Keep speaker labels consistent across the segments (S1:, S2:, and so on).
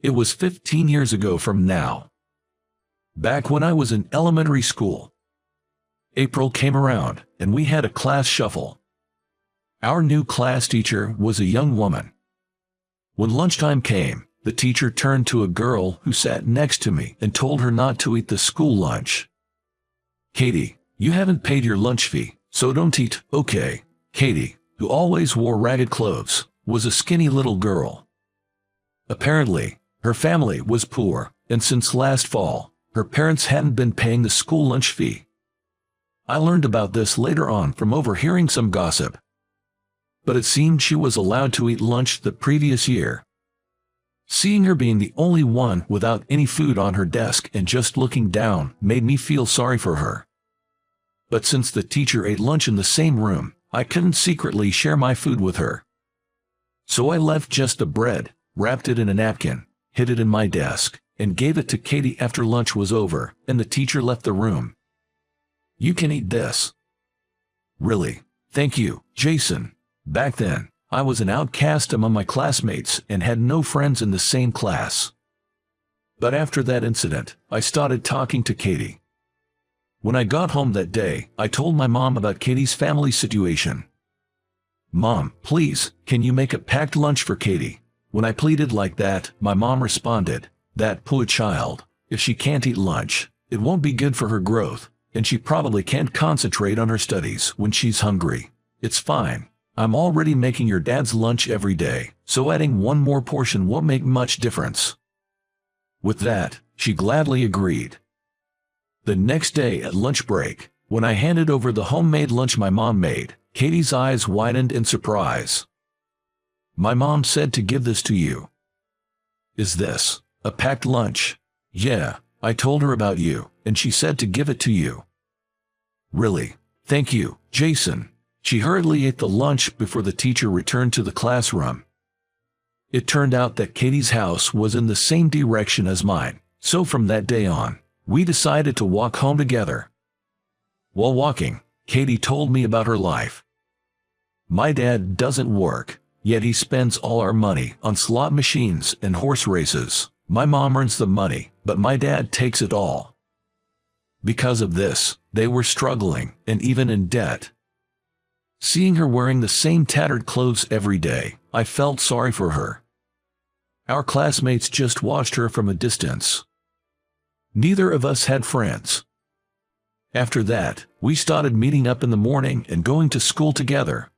S1: It was 15 years ago from now. Back when I was in elementary school. April came around, and we had a class shuffle. Our new class teacher was a young woman. When lunchtime came, the teacher turned to a girl who sat next to me and told her not to eat the school lunch. "Katie, you haven't paid your lunch fee, so don't eat, okay?" Katie, who always wore ragged clothes, was a skinny little girl. Apparently, her family was poor, and since last fall, her parents hadn't been paying the school lunch fee. I learned about this later on from overhearing some gossip. But it seemed she was allowed to eat lunch the previous year. Seeing her being the only one without any food on her desk and just looking down made me feel sorry for her. But since the teacher ate lunch in the same room, I couldn't secretly share my food with her. So I left just the bread, wrapped it in a napkin, hid it in my desk, and gave it to Katie after lunch was over, and the teacher left the room. "You can eat this." "Really? Thank you, Jason." Back then, I was an outcast among my classmates and had no friends in the same class. But after that incident, I started talking to Katie. When I got home that day, I told my mom about Katie's family situation. "Mom, please, can you make a packed lunch for Katie?" When I pleaded like that, my mom responded, "That poor child, if she can't eat lunch, it won't be good for her growth, and she probably can't concentrate on her studies when she's hungry. It's fine. I'm already making your dad's lunch every day, so adding one more portion won't make much difference." With that, she gladly agreed. The next day at lunch break, when I handed over the homemade lunch my mom made, Katie's eyes widened in surprise. "My mom said to give this to you." "Is this a packed lunch?" "Yeah, I told her about you, and she said to give it to you." "Really? Thank you, Jason." She hurriedly ate the lunch before the teacher returned to the classroom. It turned out that Katie's house was in the same direction as mine, so from that day on, we decided to walk home together. While walking, Katie told me about her life. "My dad doesn't work, yet he spends all our money on slot machines and horse races. My mom earns the money, but my dad takes it all." Because of this, they were struggling and even in debt. Seeing her wearing the same tattered clothes every day, I felt sorry for her. Our classmates just watched her from a distance. Neither of us had friends. After that, we started meeting up in the morning and going to school together.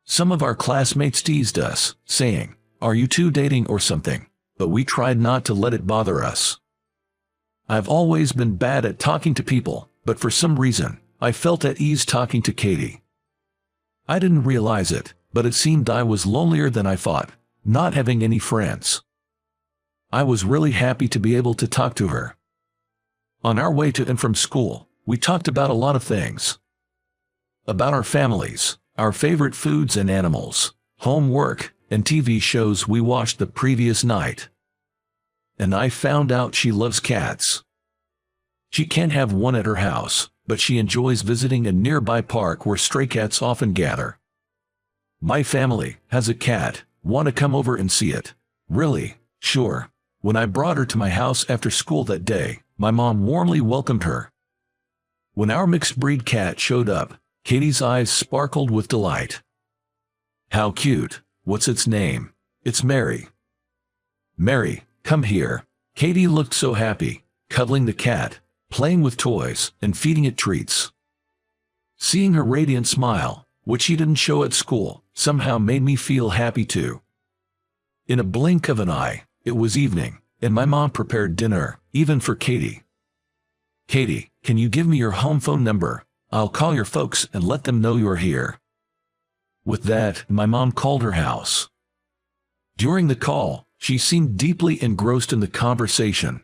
S1: Some of our classmates teased us, saying, "Are you two dating or something?" But we tried not to let it bother us. I've always been bad at talking to people, but for some reason, I felt at ease talking to Katie. I didn't realize it, but it seemed I was lonelier than I thought, not having any friends. I was really happy to be able to talk to her. On our way to and from school, we talked about a lot of things. About our families, our favorite foods and animals, homework, and TV shows we watched the previous night. And I found out she loves cats. She can't have one at her house, but she enjoys visiting a nearby park where stray cats often gather. "My family has a cat. Want to come over and see it?" "Really? Sure." When I brought her to my house after school that day, my mom warmly welcomed her. When our mixed-breed cat showed up, Katie's eyes sparkled with delight. "How cute. What's its name?" "It's Mary." "Mary, come here." Katie looked so happy, cuddling the cat, playing with toys, and feeding it treats. Seeing her radiant smile, which she didn't show at school, somehow made me feel happy too. In a blink of an eye, it was evening, and my mom prepared dinner, even for Katie. "Katie, can you give me your home phone number? I'll call your folks and let them know you're here." With that, my mom called her house. During the call, she seemed deeply engrossed in the conversation.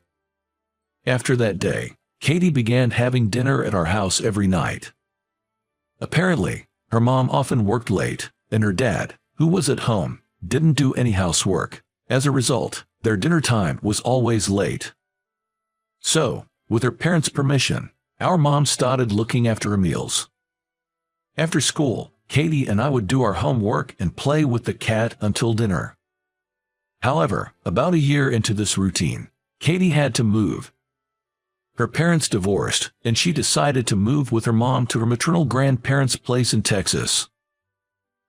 S1: After that day, Katie began having dinner at our house every night. Apparently, her mom often worked late, and her dad, who was at home, didn't do any housework. As a result, their dinner time was always late. So, with her parents' permission, our mom started looking after her meals. After school, Katie and I would do our homework and play with the cat until dinner. However, about a year into this routine, Katie had to move. Her parents divorced, and she decided to move with her mom to her maternal grandparents' place in Texas.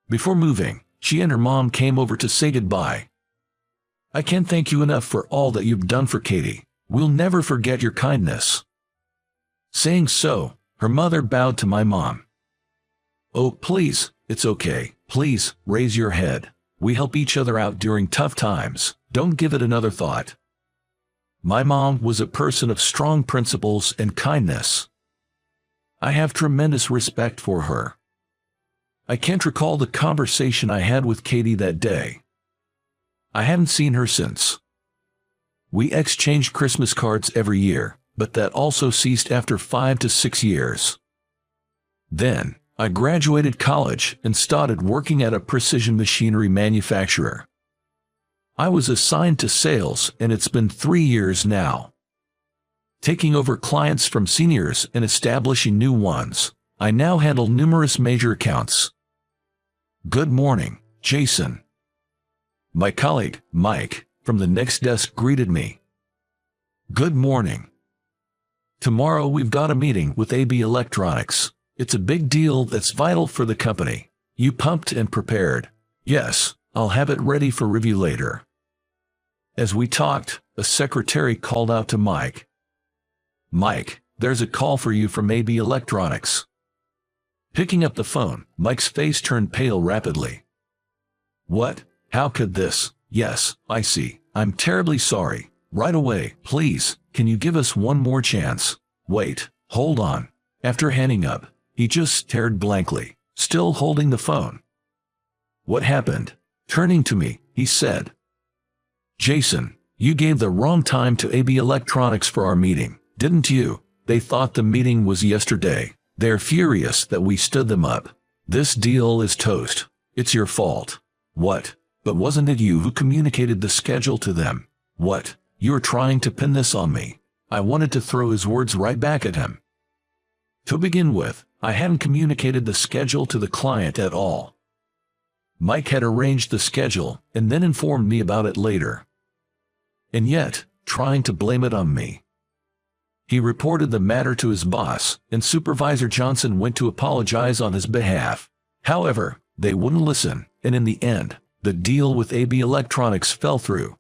S1: Before moving, she and her mom came over to say goodbye. "I can't thank you enough for all that you've done for Katie. We'll never forget your kindness." Saying so, her mother bowed to my mom. "Oh, please, it's okay. Please, raise your head. We help each other out during tough times. Don't give it another thought." My mom was a person of strong principles and kindness. I have tremendous respect for her. I can't recall the conversation I had with Katie that day. I haven't seen her since. We exchanged Christmas cards every year, but that also ceased after 5 to 6 years. Then, I graduated college and started working at a precision machinery manufacturer. I was assigned to sales, and it's been 3 years now. Taking over clients from seniors and establishing new ones, I now handle numerous major accounts. "Good morning, Jason." My colleague, Mike, from the next desk greeted me. "Good morning. Tomorrow we've got a meeting with AB Electronics. It's a big deal that's vital for the company. You pumped and prepared?" "Yes, I'll have it ready for review later." As we talked, a secretary called out to Mike. "Mike, there's a call for you from AB Electronics." Picking up the phone, Mike's face turned pale rapidly. "What? How could this? Yes, I see. I'm terribly sorry. Right away, please, can you give us one more chance?" "Wait, hold on." After hanging up, he just stared blankly, still holding the phone. "What happened?" Turning to me, he said, "Jason, you gave the wrong time to AB Electronics for our meeting, didn't you? They thought the meeting was yesterday. They're furious that we stood them up. This deal is toast. It's your fault." "What? But wasn't it you who communicated the schedule to them?" "What? You're trying to pin this on me." I wanted to throw his words right back at him. To begin with, I hadn't communicated the schedule to the client at all. Mike had arranged the schedule and then informed me about it later. And yet, trying to blame it on me. He reported the matter to his boss, and Supervisor Johnson went to apologize on his behalf. However, they wouldn't listen, and in the end, the deal with AB Electronics fell through.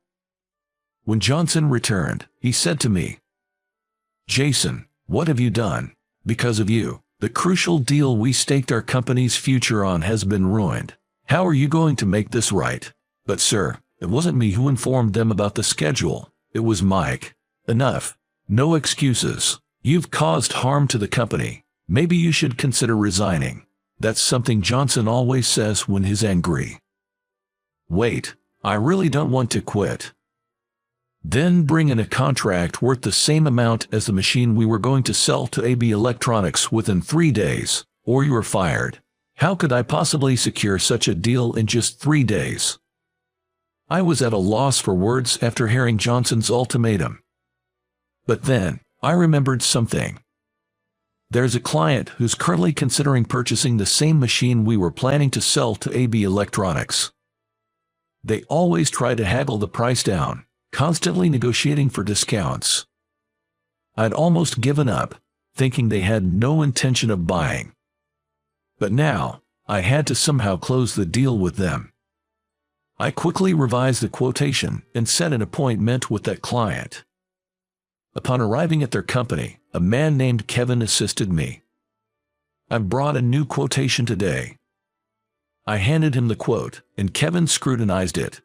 S1: When Johnson returned, he said to me, "Jason, what have you done? Because of you, the crucial deal we staked our company's future on has been ruined. How are you going to make this right?" "But sir, it wasn't me who informed them about the schedule. It was Mike." "Enough. No excuses. You've caused harm to the company. Maybe you should consider resigning." That's something Johnson always says when he's angry. "Wait, I really don't want to quit." "Then bring in a contract worth the same amount as the machine we were going to sell to AB Electronics within 3 days, or you are fired." How could I possibly secure such a deal in just 3 days? I was at a loss for words after hearing Johnson's ultimatum. But then, I remembered something. There's a client who's currently considering purchasing the same machine we were planning to sell to AB Electronics. They always try to haggle the price down, constantly negotiating for discounts. I'd almost given up, thinking they had no intention of buying. But now, I had to somehow close the deal with them. I quickly revised the quotation and set an appointment with that client. Upon arriving at their company, a man named Kevin assisted me. "I brought a new quotation today." I handed him the quote, and Kevin scrutinized it.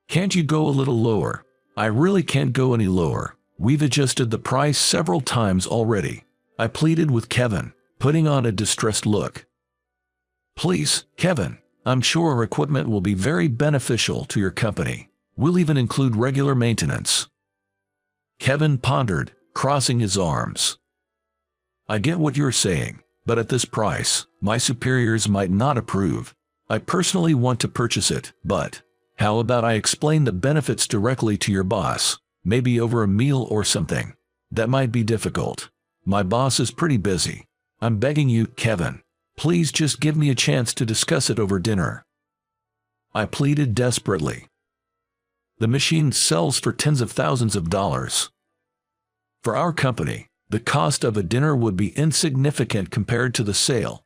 S1: "Can't you go a little lower?" "I really can't go any lower. We've adjusted the price several times already," I pleaded with Kevin, putting on a distressed look. "Please, Kevin, I'm sure our equipment will be very beneficial to your company. We'll even include regular maintenance." Kevin pondered, crossing his arms. "I get what you're saying, but at this price, my superiors might not approve. I personally want to purchase it, but how about I explain the benefits directly to your boss, maybe over a meal or something?" "That might be difficult. My boss is pretty busy. I'm begging you, Kevin, please just give me a chance to discuss it over dinner," I pleaded desperately. The machine sells for tens of thousands of dollars. For our company, the cost of a dinner would be insignificant compared to the sale.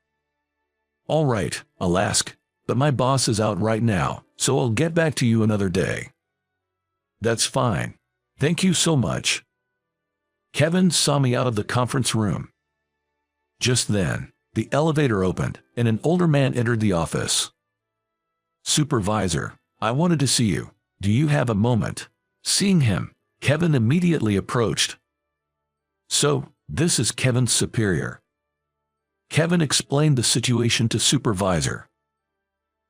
S1: All right, I'll ask, but my boss is out right now, so I'll get back to you another day. That's fine. Thank you so much. Kevin saw me out of the conference room. Just then, the elevator opened, and an older man entered the office. Supervisor, I wanted to see you. Do you have a moment? Seeing him, Kevin immediately approached. So, this is Kevin's superior. Kevin explained the situation to Supervisor.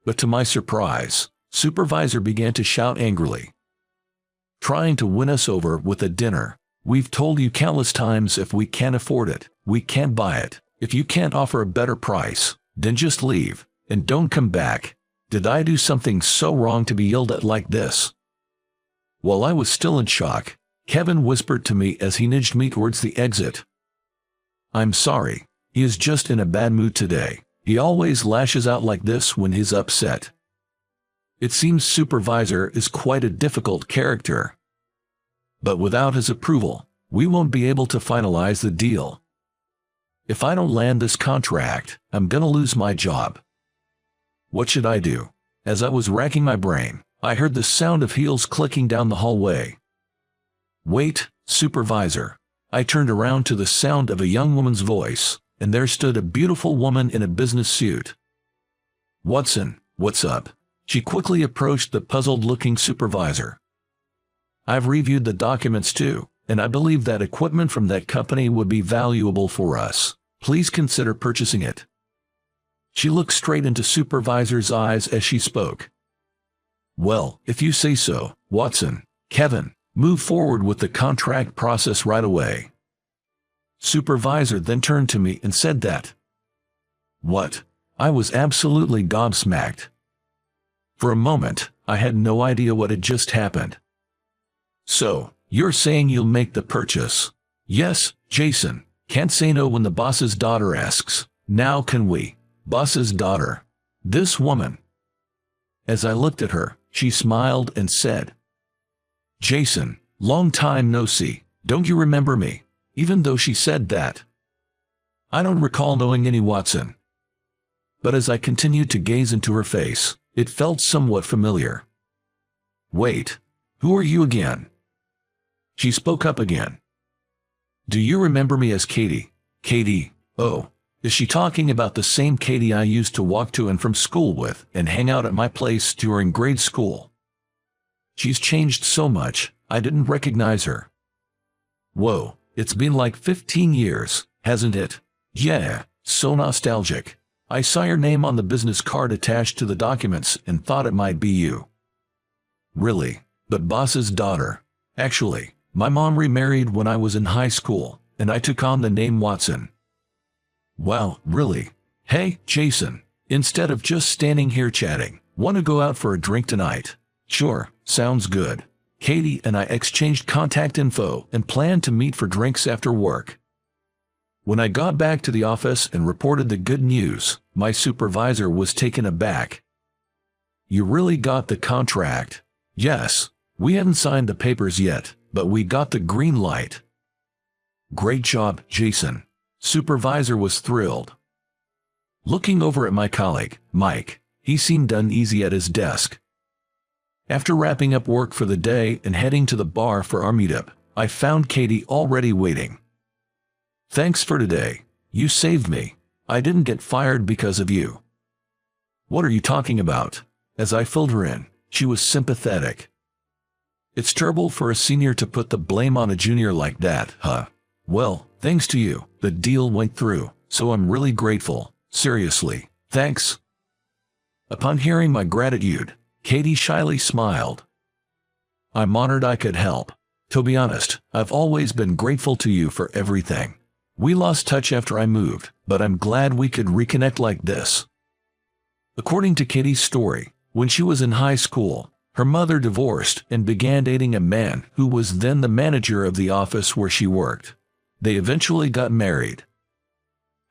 S1: But to my surprise, Supervisor began to shout angrily. Trying to win us over with a dinner. We've told you countless times if we can't afford it, we can't buy it. If you can't offer a better price, then just leave, and don't come back. Did I do something so wrong to be yelled at like this? While I was still in shock, Kevin whispered to me as he nudged me towards the exit. I'm sorry, he is just in a bad mood today. He always lashes out like this when he's upset. It seems Supervisor is quite a difficult character. But without his approval, we won't be able to finalize the deal. If I don't land this contract, I'm gonna lose my job. What should I do? As I was racking my brain, I heard the sound of heels clicking down the hallway. Wait, Supervisor. I turned around to the sound of a young woman's voice, and there stood a beautiful woman in a business suit. Watson, what's up? She quickly approached the puzzled-looking Supervisor. I've reviewed the documents too, and I believe that equipment from that company would be valuable for us. Please consider purchasing it. She looked straight into Supervisor's eyes as she spoke. Well, if you say so, Watson. Kevin, move forward with the contract process right away. Supervisor then turned to me and said that. What? I was absolutely gobsmacked. For a moment, I had no idea what had just happened. So, you're saying you'll make the purchase? Yes, Jason. Can't say no when the boss's daughter asks. Now can we? Boss's daughter. This woman. As I looked at her, she smiled and said, Jason, long time no see. Don't you remember me? Even though she said that. I don't recall knowing any Watson. But as I continued to gaze into her face, it felt somewhat familiar. Wait, who are you again? She spoke up again. Do you remember me as Katie? Katie, oh, is she talking about the same Katie I used to walk to and from school with and hang out at my place during grade school? She's changed so much, I didn't recognize her. Whoa, it's been like 15 years, hasn't it? Yeah, so nostalgic. I saw your name on the business card attached to the documents and thought it might be you. Really? But boss's daughter. Actually, my mom remarried when I was in high school, and I took on the name Watson. Wow, really? Hey, Jason, instead of just standing here chatting, want to go out for a drink tonight? Sure, sounds good. Katie and I exchanged contact info and planned to meet for drinks after work. When I got back to the office and reported the good news, my supervisor was taken aback. You really got the contract? Yes, we haven't signed the papers yet, but we got the green light. Great job, Jason. Supervisor was thrilled. Looking over at my colleague, Mike, he seemed uneasy at his desk. After wrapping up work for the day and heading to the bar for our meetup, I found Katie already waiting. Thanks for today. You saved me. I didn't get fired because of you. What are you talking about? As I filled her in, she was sympathetic. It's terrible for a senior to put the blame on a junior like that, huh? Well, thanks to you, the deal went through, so I'm really grateful. Seriously, thanks. Upon hearing my gratitude, Katie shyly smiled. I'm honored I could help. To be honest, I've always been grateful to you for everything. We lost touch after I moved, but I'm glad we could reconnect like this. According to Katie's story, when she was in high school, her mother divorced and began dating a man who was then the manager of the office where she worked. They eventually got married.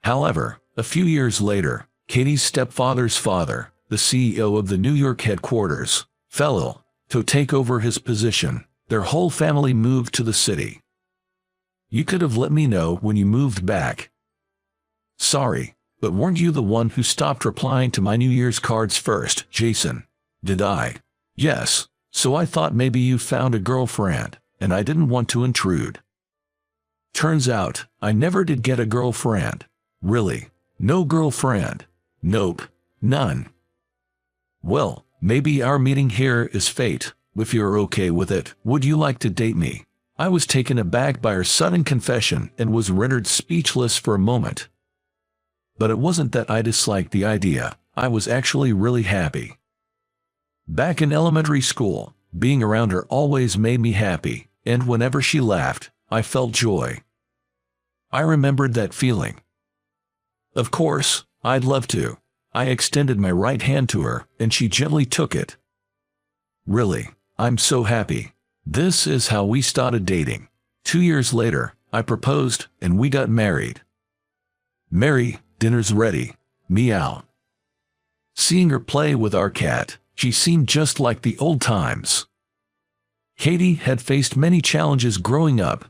S1: However, a few years later, Katie's stepfather's father, the CEO of the New York headquarters, fell ill, to take over his position. Their whole family moved to the city. You could have let me know when you moved back. Sorry, but weren't you the one who stopped replying to my New Year's cards first, Jason? Did I? Yes, so I thought maybe you found a girlfriend, and I didn't want to intrude. Turns out, I never did get a girlfriend. Really? No girlfriend? Nope, none. Well, maybe our meeting here is fate. If you're okay with it, would you like to date me? I was taken aback by her sudden confession and was rendered speechless for a moment. But it wasn't that I disliked the idea, I was actually really happy. Back in elementary school, being around her always made me happy, and whenever she laughed, I felt joy. I remembered that feeling. Of course, I'd love to. I extended my right hand to her, and she gently took it. Really, I'm so happy. This is how we started dating. 2 years later, I proposed, and we got married. Mary, dinner's ready. Meow. Seeing her play with our cat, she seemed just like the old times. Katie had faced many challenges growing up,